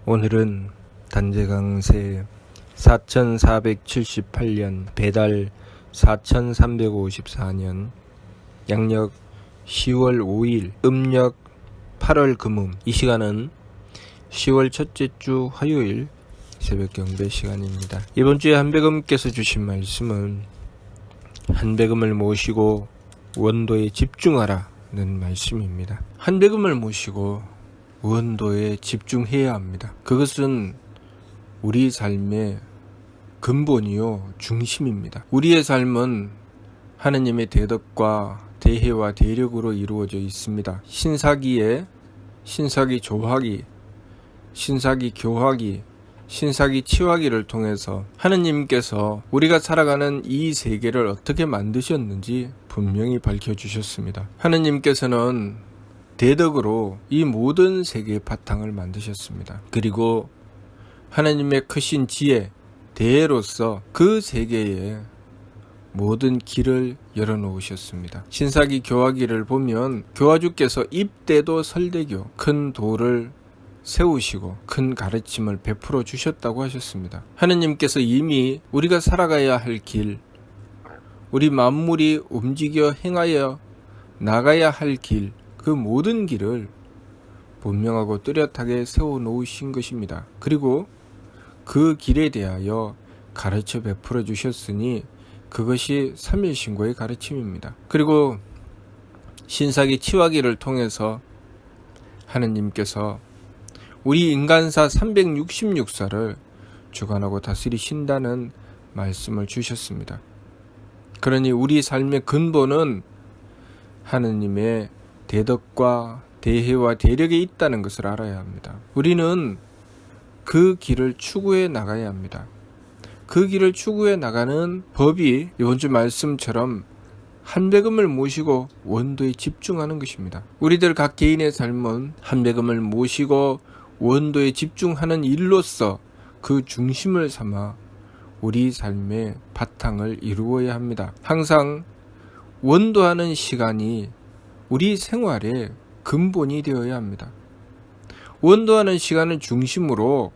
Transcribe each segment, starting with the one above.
오늘은 단재강세 4478년 배달 4354년 양력 10월 5일 음력 8월 금음. 이 시간은 10월 첫째 주 화요일 새벽 경배 시간입니다. 이번 주에 한배금께서 주신 말씀은 한배금을 모시고 원도에 집중하라는 말씀입니다. 한배금을 모시고 원도에 집중해야 합니다. 그것은 우리 삶의 근본이요 중심입니다. 우리의 삶은 하느님의 대덕과 대혜와 대력으로 이루어져 있습니다. 신사기에 신사기 조화기, 신사기 교화기, 신사기 치화기를 통해서 하느님께서 우리가 살아가는 이 세계를 어떻게 만드셨는지 분명히 밝혀주셨습니다. 하느님께서는 대덕으로 이 모든 세계의 바탕을 만드셨습니다. 그리고 하나님의 크신 지혜, 대혜로서 그 세계에 모든 길을 열어놓으셨습니다. 신사기 교화기를 보면 교화주께서 입대도 설대교 큰 도를 세우시고 큰 가르침을 베풀어 주셨다고 하셨습니다. 하느님께서 이미 우리가 살아가야 할 길, 우리 만물이 움직여 행하여 나가야 할 길, 그 모든 길을 분명하고 뚜렷하게 세워놓으신 것입니다. 그리고 그 길에 대하여 가르쳐 베풀어 주셨으니 그것이 삼일신고의 가르침입니다. 그리고 신사기 치화기를 통해서 하느님께서 우리 인간사 366사를 주관하고 다스리신다는 말씀을 주셨습니다. 그러니 우리 삶의 근본은 하느님의 대덕과 대혜와 대력에 있다는 것을 알아야 합니다. 우리는 그 길을 추구해 나가야 합니다. 그 길을 추구해 나가는 법이 이번 주 말씀처럼 한배금을 모시고 원도에 집중하는 것입니다. 우리들 각 개인의 삶은 한배금을 모시고 원도에 집중하는 일로서 그 중심을 삼아 우리 삶의 바탕을 이루어야 합니다. 항상 원도하는 시간이 우리 생활의 근본이 되어야 합니다. 원도하는 시간을 중심으로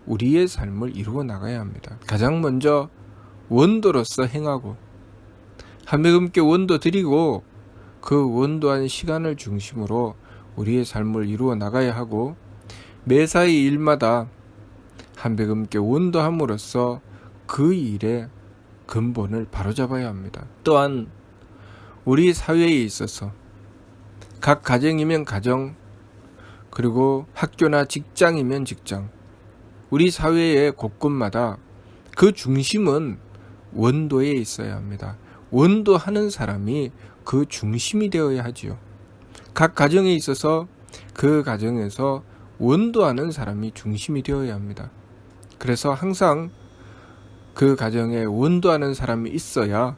우리의 삶을 이루어 나가야 합니다. 가장 먼저 원도로서 행하고 한배금께 원도 드리고 그 원도한 시간을 중심으로 우리의 삶을 이루어 나가야 하고 매사의 일마다 한배금께 원도함으로써 그 일의 근본을 바로잡아야 합니다. 또한 우리 사회에 있어서 각 가정이면 가정, 그리고 학교나 직장이면 직장, 우리 사회의 곳곳마다 그 중심은 원도에 있어야 합니다. 원도하는 사람이 그 중심이 되어야 하지요. 각 가정에 있어서 그 가정에서 원도하는 사람이 중심이 되어야 합니다. 그래서 항상 그 가정에 원도하는 사람이 있어야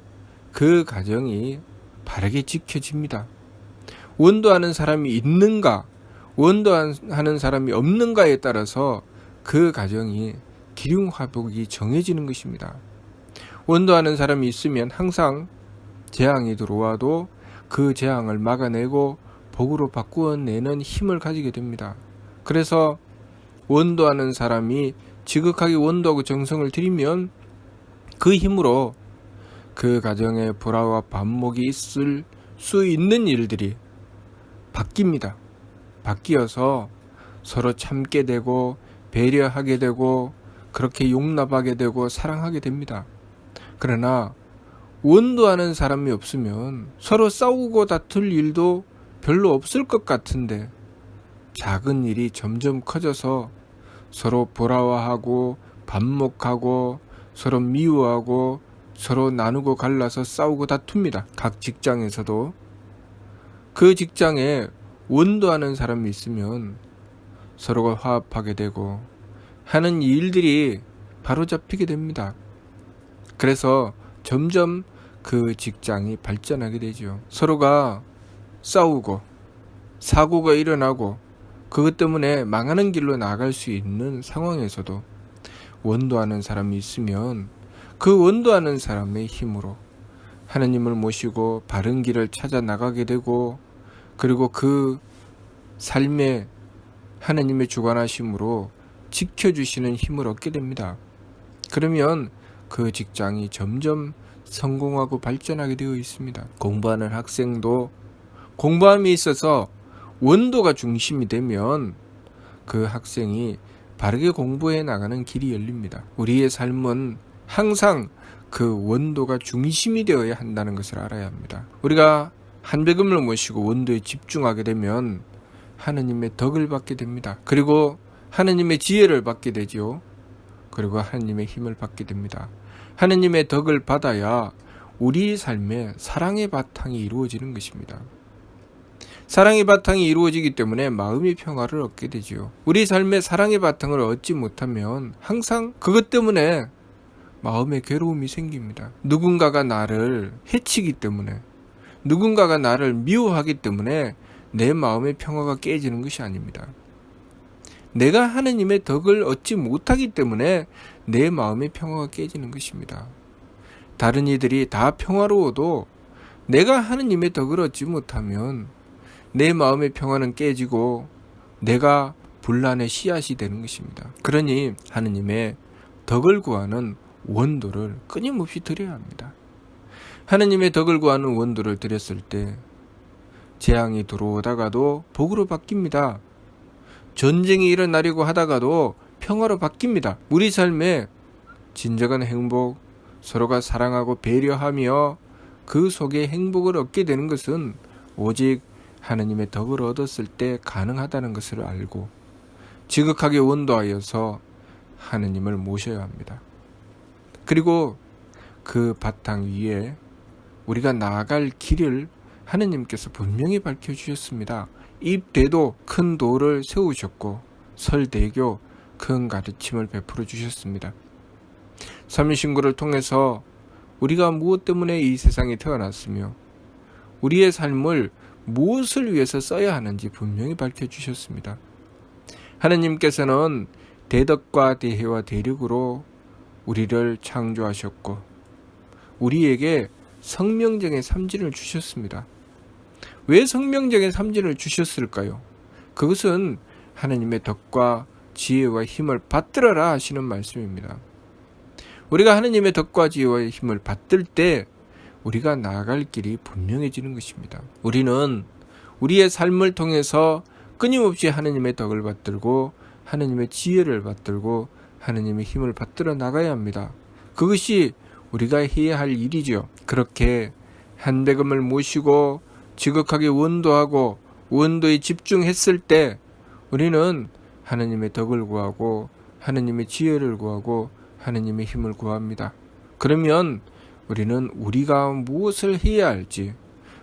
그 가정이 바르게 지켜집니다. 원도하는 사람이 있는가, 원도하는 사람이 없는가에 따라서 그 가정이 기륭화복이 정해지는 것입니다. 원도하는 사람이 있으면 항상 재앙이 들어와도 그 재앙을 막아내고 복으로 바꾸어내는 힘을 가지게 됩니다. 그래서 원도하는 사람이 지극하게 원도하고 정성을 들이면 그 힘으로 그 가정에 불화와 반목이 있을 수 있는 일들이 바뀝니다. 바뀌어서 서로 참게 되고 배려하게 되고 그렇게 용납하게 되고 사랑하게 됩니다. 그러나 원도하는 사람이 없으면 서로 싸우고 다툴 일도 별로 없을 것 같은데 작은 일이 점점 커져서 서로 불화화하고 반목하고 서로 미워하고 서로 나누고 갈라서 싸우고 다툽니다. 각 직장에서도 그 직장에 원도하는 사람이 있으면 서로가 화합하게 되고 하는 일들이 바로잡히게 됩니다. 그래서 점점 그 직장이 발전하게 되죠. 서로가 싸우고 사고가 일어나고 그것 때문에 망하는 길로 나아갈 수 있는 상황에서도 원도하는 사람이 있으면 그 원도하는 사람의 힘으로 하나님을 모시고 바른 길을 찾아 나가게 되고 그리고 그 삶에 하나님의 주관하심으로 지켜주시는 힘을 얻게 됩니다. 그러면 그 직장이 점점 성공하고 발전하게 되어 있습니다. 공부하는 학생도 공부함에 있어서 원도가 중심이 되면 그 학생이 바르게 공부해 나가는 길이 열립니다. 우리의 삶은 항상 그 원도가 중심이 되어야 한다는 것을 알아야 합니다. 우리가 한백음을 모시고 원도에 집중하게 되면 하느님의 덕을 받게 됩니다. 그리고 하느님의 지혜를 받게 되죠. 그리고 하느님의 힘을 받게 됩니다. 하느님의 덕을 받아야 우리 삶에 사랑의 바탕이 이루어지는 것입니다. 사랑의 바탕이 이루어지기 때문에 마음의 평화를 얻게 되지요. 우리 삶에 사랑의 바탕을 얻지 못하면 항상 그것 때문에 마음에 괴로움이 생깁니다. 누군가가 나를 해치기 때문에, 누군가가 나를 미워하기 때문에 내 마음의 평화가 깨지는 것이 아닙니다. 내가 하느님의 덕을 얻지 못하기 때문에 내 마음의 평화가 깨지는 것입니다. 다른 이들이 다 평화로워도 내가 하느님의 덕을 얻지 못하면 내 마음의 평화는 깨지고 내가 분란의 씨앗이 되는 것입니다. 그러니 하느님의 덕을 구하는 원도를 끊임없이 드려야 합니다. 하느님의 덕을 구하는 원도를 드렸을 때 재앙이 들어오다가도 복으로 바뀝니다. 전쟁이 일어나려고 하다가도 평화로 바뀝니다. 우리 삶에 진정한 행복, 서로가 사랑하고 배려하며 그 속에 행복을 얻게 되는 것은 오직 하느님의 덕을 얻었을 때 가능하다는 것을 알고 지극하게 원도하여서 하느님을 모셔야 합니다. 그리고 그 바탕 위에 우리가 나아갈 길을 하느님께서 분명히 밝혀주셨습니다. 입대도 큰 도를 세우셨고 설대교 큰 가르침을 베풀어 주셨습니다. 삼위신구를 통해서 우리가 무엇 때문에 이 세상에 태어났으며 우리의 삶을 무엇을 위해서 써야 하는지 분명히 밝혀주셨습니다. 하느님께서는 대덕과 대혜와 대력으로 우리를 창조하셨고 우리에게 성명적인 삼진을 주셨습니다. 왜 성명적인 삼진을 주셨을까요? 그것은 하느님의 덕과 지혜와 힘을 받들어라 하시는 말씀입니다. 우리가 하느님의 덕과 지혜와 힘을 받들 때 우리가 나아갈 길이 분명해지는 것입니다. 우리는 우리의 삶을 통해서 끊임없이 하느님의 덕을 받들고 하느님의 지혜를 받들고 하느님의 힘을 받들어 나가야 합니다. 그것이 우리가 해야 할 일이죠. 그렇게 한백음을 모시고 지극하게 원도하고 원도에 집중했을 때 우리는 하느님의 덕을 구하고 하느님의 지혜를 구하고 하느님의 힘을 구합니다. 그러면 우리는 우리가 무엇을 해야 할지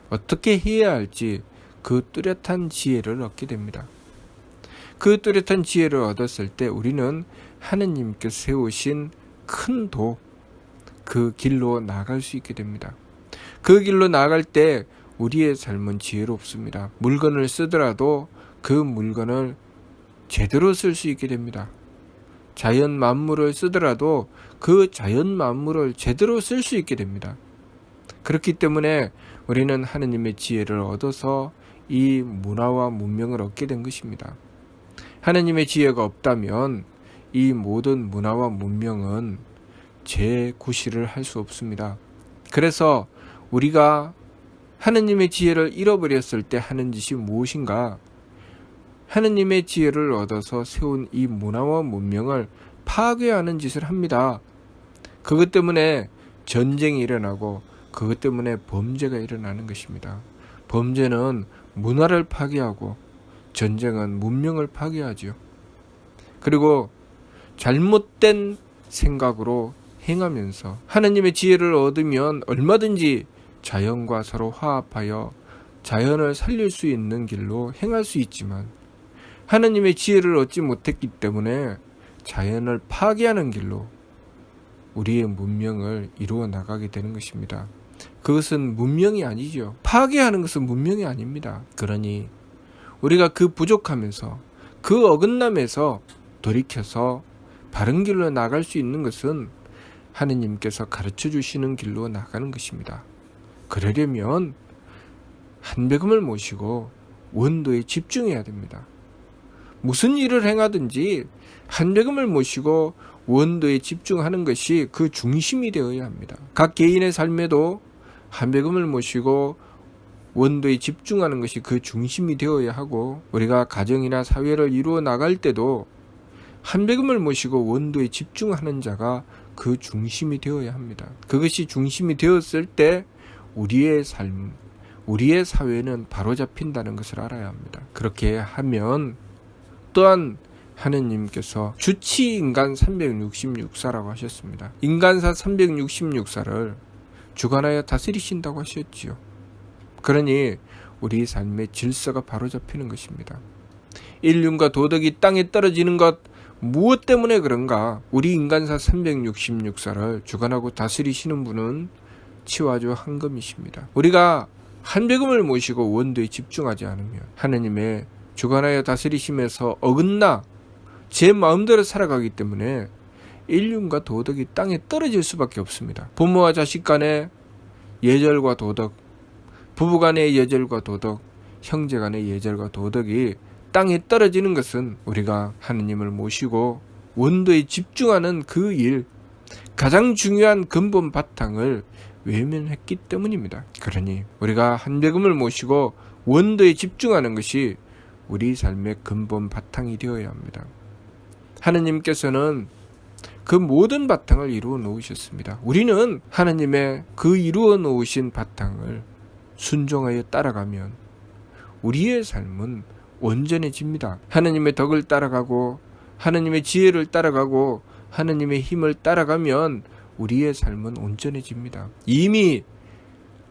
어떻게 해야 할지 그 뚜렷한 지혜를 얻게 됩니다. 그 뚜렷한 지혜를 얻었을 때 우리는 하느님께서 세우신 큰 도, 그 길로 나아갈 수 있게 됩니다. 그 길로 나아갈 때 우리의 삶은 지혜롭습니다. 물건을 쓰더라도 그 물건을 제대로 쓸 수 있게 됩니다. 자연 만물을 쓰더라도 그 자연 만물을 제대로 쓸 수 있게 됩니다. 그렇기 때문에 우리는 하느님의 지혜를 얻어서 이 문화와 문명을 얻게 된 것입니다. 하느님의 지혜가 없다면 이 모든 문화와 문명은 재구실을 할 수 없습니다. 그래서 우리가 하느님의 지혜를 잃어버렸을 때 하는 짓이 무엇인가? 하느님의 지혜를 얻어서 세운 이 문화와 문명을 파괴하는 짓을 합니다. 그것 때문에 전쟁이 일어나고 그것 때문에 범죄가 일어나는 것입니다. 범죄는 문화를 파괴하고 전쟁은 문명을 파괴하죠. 그리고 잘못된 생각으로 행하면서 하느님의 지혜를 얻으면 얼마든지 자연과 서로 화합하여 자연을 살릴 수 있는 길로 행할 수 있지만 하느님의 지혜를 얻지 못했기 때문에 자연을 파괴하는 길로 우리의 문명을 이루어 나가게 되는 것입니다. 그것은 문명이 아니죠. 파괴하는 것은 문명이 아닙니다. 그러니 우리가 그 부족함에서 그 어긋남에서 돌이켜서 바른 길로 나갈 수 있는 것은 하느님께서 가르쳐 주시는 길로 나가는 것입니다. 그러려면 한백음을 모시고 원도에 집중해야 됩니다. 무슨 일을 행하든지 한백음을 모시고 원도에 집중하는 것이 그 중심이 되어야 합니다. 각 개인의 삶에도 한백음을 모시고 원도에 집중하는 것이 그 중심이 되어야 하고, 우리가 가정이나 사회를 이루어 나갈 때도 한백음을 모시고 원도에 집중하는 자가 그 중심이 되어야 합니다. 그것이 중심이 되었을 때 우리의 삶, 우리의 사회는 바로잡힌다는 것을 알아야 합니다. 그렇게 하면 또한 하느님께서 주치인간 366사라고 하셨습니다. 인간사 366사를 주관하여 다스리신다고 하셨지요. 그러니 우리 삶의 질서가 바로잡히는 것입니다. 인륜과 도덕이 땅에 떨어지는 것, 무엇 때문에 그런가? 우리 인간사 366사를 주관하고 다스리시는 분은 치와주 한금이십니다. 우리가 한백음을 모시고 원도에 집중하지 않으면 하느님의 주관하여 다스리심에서 어긋나 제 마음대로 살아가기 때문에 인륜과 도덕이 땅에 떨어질 수밖에 없습니다. 부모와 자식 간의 예절과 도덕, 부부 간의 예절과 도덕, 형제 간의 예절과 도덕이 땅에 떨어지는 것은 우리가 하느님을 모시고 원도에 집중하는 그 일, 가장 중요한 근본 바탕을 외면했기 때문입니다. 그러니 우리가 한백음을 모시고 원도에 집중하는 것이 우리 삶의 근본 바탕이 되어야 합니다. 하느님께서는 그 모든 바탕을 이루어 놓으셨습니다. 우리는 하느님의 그 이루어 놓으신 바탕을 순종하여 따라가면 우리의 삶은 온전해집니다. 하느님의 덕을 따라가고 하느님의 지혜를 따라가고 하느님의 힘을 따라가면 우리의 삶은 온전해집니다. 이미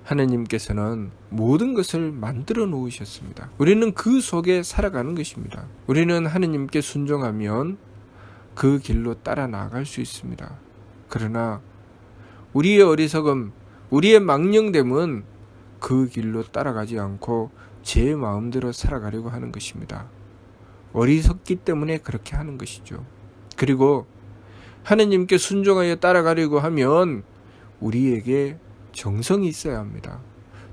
하느님께서는 모든 것을 만들어 놓으셨습니다. 우리는 그 속에 살아가는 것입니다. 우리는 하느님께 순종하면 그 길로 따라 나갈 수 있습니다. 그러나 우리의 어리석음, 우리의 망령됨은 그 길로 따라가지 않고 제 마음대로 살아가려고 하는 것입니다. 어리석기 때문에 그렇게 하는 것이죠. 그리고 하느님께 순종하여 따라가려고 하면 우리에게 정성이 있어야 합니다.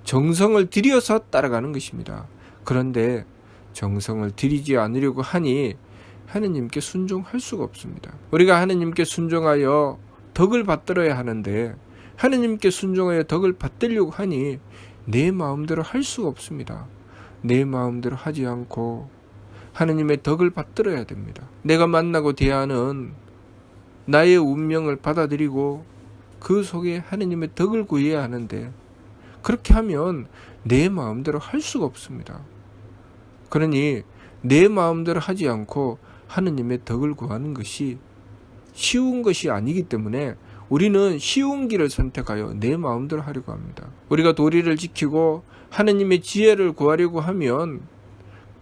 정성을 들여서 따라가는 것입니다. 그런데 정성을 들이지 않으려고 하니 하느님께 순종할 수가 없습니다. 우리가 하느님께 순종하여 덕을 받들어야 하는데 하느님께 순종하여 덕을 받들려고 하니 내 마음대로 할 수가 없습니다. 내 마음대로 하지 않고 하느님의 덕을 받들어야 됩니다. 내가 만나고 대하는 나의 운명을 받아들이고 그 속에 하느님의 덕을 구해야 하는데 그렇게 하면 내 마음대로 할 수가 없습니다. 그러니 내 마음대로 하지 않고 하느님의 덕을 구하는 것이 쉬운 것이 아니기 때문에 우리는 쉬운 길을 선택하여 내 마음대로 하려고 합니다. 우리가 도리를 지키고 하느님의 지혜를 구하려고 하면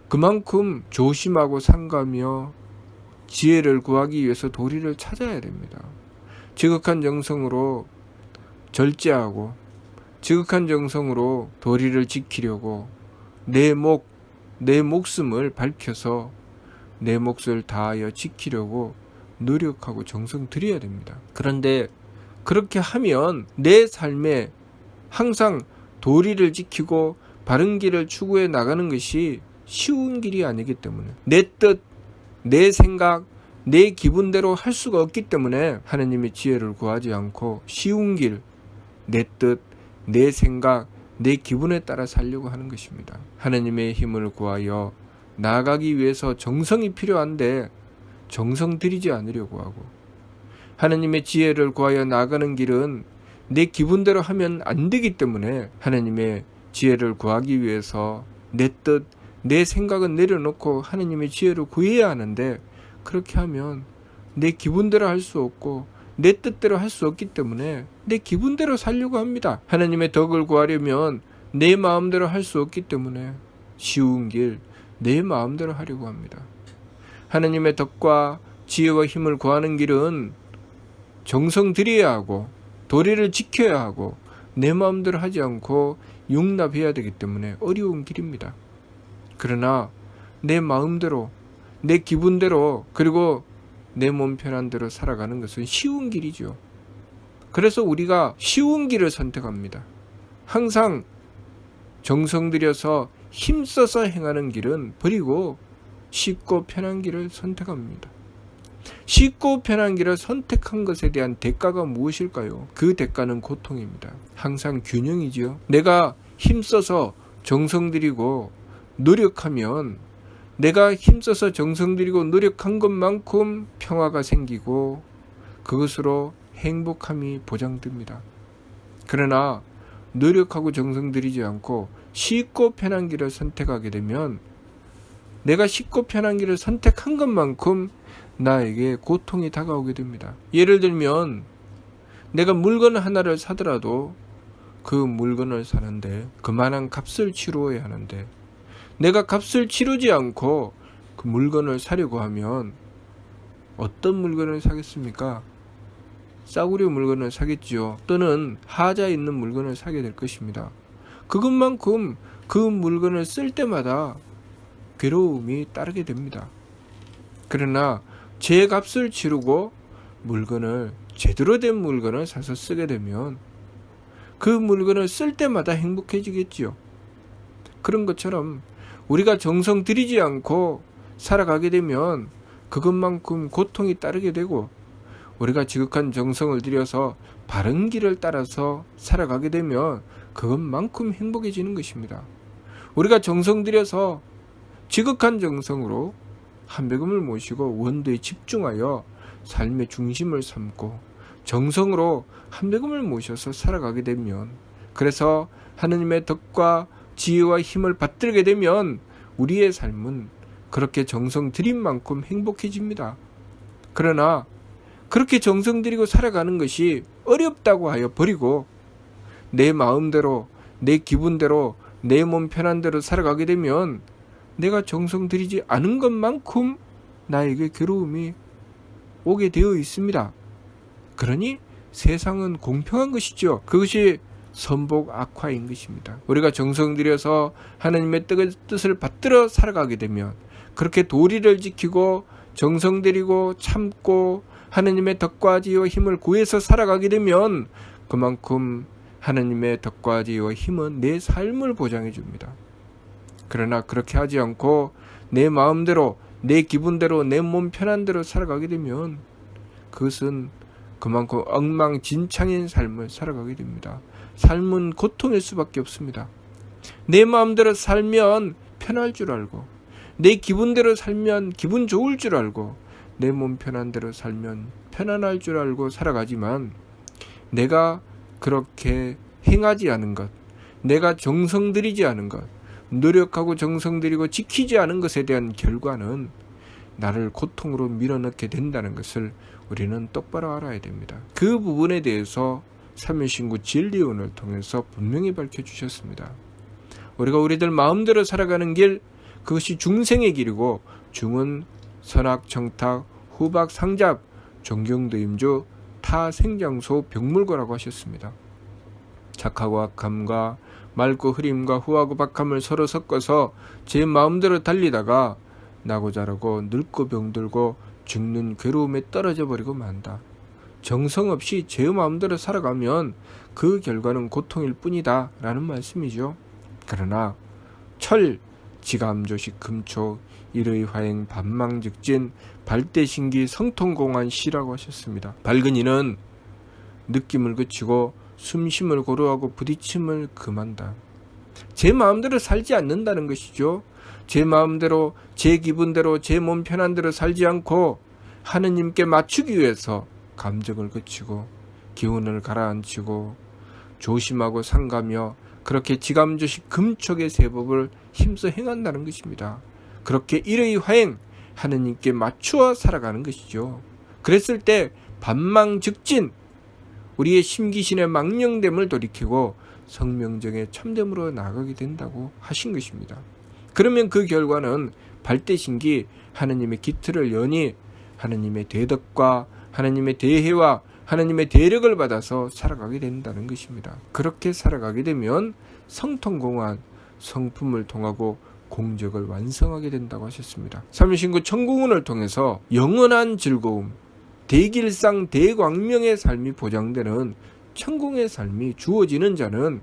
그만큼 조심하고 삼가며 지혜를 구하기 위해서 도리를 찾아야 됩니다. 지극한 정성으로 절제하고 지극한 정성으로 도리를 지키려고 내 목숨을 밝혀서 내 몫을 다하여 지키려고 노력하고 정성 들여야 됩니다. 그런데 그렇게 하면 내 삶에 항상 도리를 지키고 바른 길을 추구해 나가는 것이 쉬운 길이 아니기 때문에 내 뜻, 내 생각, 내 기분대로 할 수가 없기 때문에 하느님의 지혜를 구하지 않고 쉬운 길, 내 뜻, 내 생각, 내 기분에 따라 살려고 하는 것입니다. 하느님의 힘을 구하여 나아가기 위해서 정성이 필요한데 정성 들이지 않으려고 하고 하느님의 지혜를 구하여 나아가는 길은 내 기분대로 하면 안 되기 때문에 하느님의 지혜를 구하기 위해서 내 뜻, 내 생각은 내려놓고 하느님의 지혜를 구해야 하는데 그렇게 하면 내 기분대로 할 수 없고 내 뜻대로 할 수 없기 때문에 내 기분대로 살려고 합니다. 하느님의 덕을 구하려면 내 마음대로 할 수 없기 때문에 쉬운 길, 내 마음대로 하려고 합니다. 하느님의 덕과 지혜와 힘을 구하는 길은 정성 들여야 하고 도리를 지켜야 하고 내 마음대로 하지 않고 용납해야 되기 때문에 어려운 길입니다. 그러나 내 마음대로 내 기분대로 그리고 내 몸 편한 대로 살아가는 것은 쉬운 길이죠. 그래서 우리가 쉬운 길을 선택합니다. 항상 정성 들여서 힘써서 행하는 길은 버리고 쉽고 편한 길을 선택합니다. 쉽고 편한 길을 선택한 것에 대한 대가가 무엇일까요? 그 대가는 고통입니다. 항상 균형이지요. 내가 힘써서 정성 들이고 노력하면 내가 힘써서 정성 들이고 노력한 것만큼 평화가 생기고 그것으로 행복함이 보장됩니다. 그러나 노력하고 정성 들이지 않고 쉽고 편한 길을 선택하게 되면 내가 쉽고 편한 길을 선택한 것만큼 나에게 고통이 다가오게 됩니다. 예를 들면 내가 물건 하나를 사더라도 그 물건을 사는데 그만한 값을 치루어야 하는데 내가 값을 치르지 않고 그 물건을 사려고 하면 어떤 물건을 사겠습니까? 싸구려 물건을 사겠지요. 또는 하자 있는 물건을 사게 될 것입니다. 그것만큼 그 물건을 쓸 때마다 괴로움이 따르게 됩니다. 그러나 제 값을 치르고 물건을 제대로 된 물건을 사서 쓰게 되면 그 물건을 쓸 때마다 행복해지겠지요. 그런 것처럼 우리가 정성 들이지 않고 살아가게 되면 그것만큼 고통이 따르게 되고 우리가 지극한 정성을 들여서 바른 길을 따라서 살아가게 되면 그것만큼 행복해지는 것입니다. 우리가 정성 들여서 지극한 정성으로 한백음을 모시고 원도에 집중하여 삶의 중심을 삼고 정성으로 한백음을 모셔서 살아가게 되면 그래서 하느님의 덕과 지혜와 힘을 받들게 되면 우리의 삶은 그렇게 정성 들인 만큼 행복해집니다. 그러나 그렇게 정성 들이고 살아가는 것이 어렵다고 하여 버리고 내 마음대로 내 기분대로 내 몸 편한 대로 살아가게 되면 내가 정성 들이지 않은 것만큼 나에게 괴로움이 오게 되어 있습니다. 그러니 세상은 공평한 것이죠. 그것이 선복 악화인 것입니다. 우리가 정성 들여서 하나님의 뜻을 받들어 살아가게 되면 그렇게 도리를 지키고 정성 들이고 참고 하나님의 덕과 지혜와 힘을 구해서 살아가게 되면 그만큼 하나님의 덕과 지혜와 힘은 내 삶을 보장해 줍니다. 그러나 그렇게 하지 않고 내 마음대로 내 기분대로 내 몸 편한 대로 살아가게 되면 그것은 그만큼 엉망진창인 삶을 살아가게 됩니다. 삶은 고통일 수밖에 없습니다. 내 마음대로 살면 편할 줄 알고 내 기분대로 살면 기분 좋을 줄 알고 내 몸 편한 대로 살면 편안할 줄 알고 살아가지만 내가 그렇게 행하지 않은 것, 내가 정성 들이지 않은 것, 노력하고 정성 들이고 지키지 않은 것에 대한 결과는 나를 고통으로 밀어넣게 된다는 것을 우리는 똑바로 알아야 됩니다. 그 부분에 대해서 삼일신구 진리론을 통해서 분명히 밝혀주셨습니다. 우리가 우리들 마음대로 살아가는 길, 그것이 중생의 길이고 중은 선악 정탁 후박 상잡 존경도임주 타생장소 병물거라고 하셨습니다. 착하고 악함과 맑고 흐림과 후하고 박함을 서로 섞어서 제 마음대로 달리다가 나고 자라고 늙고 병들고 죽는 괴로움에 떨어져 버리고 만다. 정성 없이 제 마음대로 살아가면 그 결과는 고통일 뿐이다 라는 말씀이죠. 그러나 철, 지감조식 금초, 일의 화행 반망즉진 발대신기 성통공한 시라고 하셨습니다. 밝은 이는 느낌을 그치고 숨쉼을 고루하고 부딪힘을 금한다. 제 마음대로 살지 않는다는 것이죠. 제 마음대로 제 기분대로 제 몸 편한 대로 살지 않고 하느님께 맞추기 위해서 감정을 그치고 기운을 가라앉히고 조심하고 상가며 그렇게 지감조식 금촉의 세법을 힘써 행한다는 것입니다. 그렇게 일의 화행 하느님께 맞추어 살아가는 것이죠. 그랬을 때 반망즉진 우리의 심기신의 망령됨을 돌이키고 성명정의 참됨으로 나아가게 된다고 하신 것입니다. 그러면 그 결과는 발대신기 하느님의 기틀을 여니 하느님의 대덕과 하느님의 대혜와 하느님의 대력을 받아서 살아가게 된다는 것입니다. 그렇게 살아가게 되면 성통공한 성품을 통하고 공적을 완성하게 된다고 하셨습니다. 삼일신구 천공운을 통해서 영원한 즐거움, 대길상 대광명의 삶이 보장되는 천공의 삶이 주어지는 자는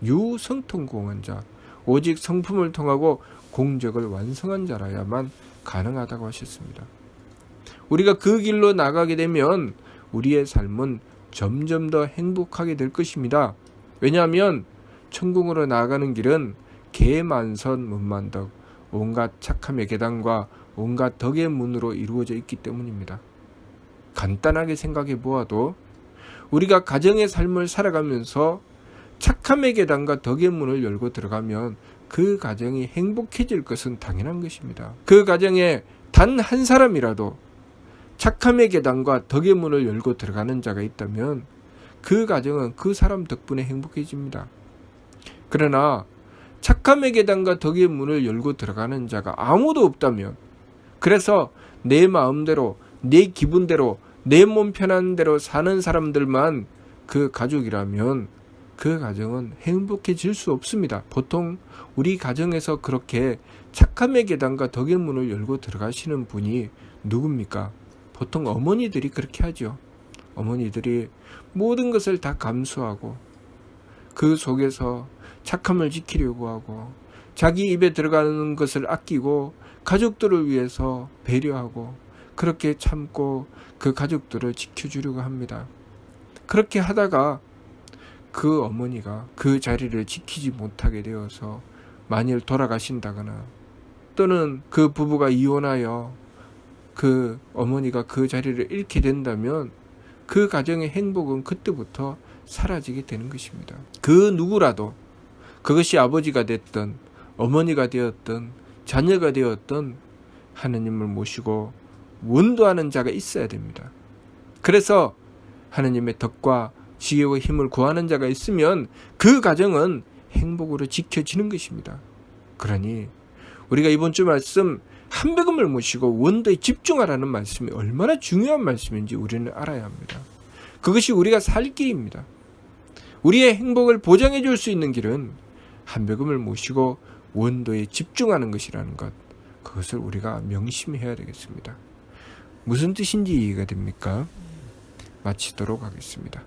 유성통공한 자, 오직 성품을 통하고 공적을 완성한 자라야만 가능하다고 하셨습니다. 우리가 그 길로 나가게 되면 우리의 삶은 점점 더 행복하게 될 것입니다. 왜냐하면 천국으로 나아가는 길은 계만선 문만덕, 온갖 착함의 계단과 온갖 덕의 문으로 이루어져 있기 때문입니다. 간단하게 생각해 보아도 우리가 가정의 삶을 살아가면서 착함의 계단과 덕의 문을 열고 들어가면 그 가정이 행복해질 것은 당연한 것입니다. 그 가정에 단 한 사람이라도 착함의 계단과 덕의 문을 열고 들어가는 자가 있다면 그 가정은 그 사람 덕분에 행복해집니다. 그러나 착함의 계단과 덕의 문을 열고 들어가는 자가 아무도 없다면, 그래서 내 마음대로 내 기분대로 내 몸 편한 대로 사는 사람들만 그 가족이라면 그 가정은 행복해질 수 없습니다. 보통 우리 가정에서 그렇게 착함의 계단과 덕의 문을 열고 들어가시는 분이 누굽니까? 보통 어머니들이 그렇게 하죠. 어머니들이 모든 것을 다 감수하고 그 속에서 착함을 지키려고 하고 자기 입에 들어가는 것을 아끼고 가족들을 위해서 배려하고 그렇게 참고 그 가족들을 지켜주려고 합니다. 그렇게 하다가 그 어머니가 그 자리를 지키지 못하게 되어서 만일 돌아가신다거나 또는 그 부부가 이혼하여 그 어머니가 그 자리를 잃게 된다면 그 가정의 행복은 그때부터 사라지게 되는 것입니다. 그 누구라도 그것이 아버지가 됐든 어머니가 되었든 자녀가 되었든 하느님을 모시고 원도하는 자가 있어야 됩니다. 그래서 하느님의 덕과 지혜와 힘을 구하는 자가 있으면 그 가정은 행복으로 지켜지는 것입니다. 그러니 우리가 이번 주 말씀 한백음을 모시고 원도에 집중하라는 말씀이 얼마나 중요한 말씀인지 우리는 알아야 합니다. 그것이 우리가 살 길입니다. 우리의 행복을 보장해 줄 수 있는 길은 한백음을 모시고 원도에 집중하는 것이라는 것, 그것을 우리가 명심해야 되겠습니다. 무슨 뜻인지 이해가 됩니까? 마치도록 하겠습니다.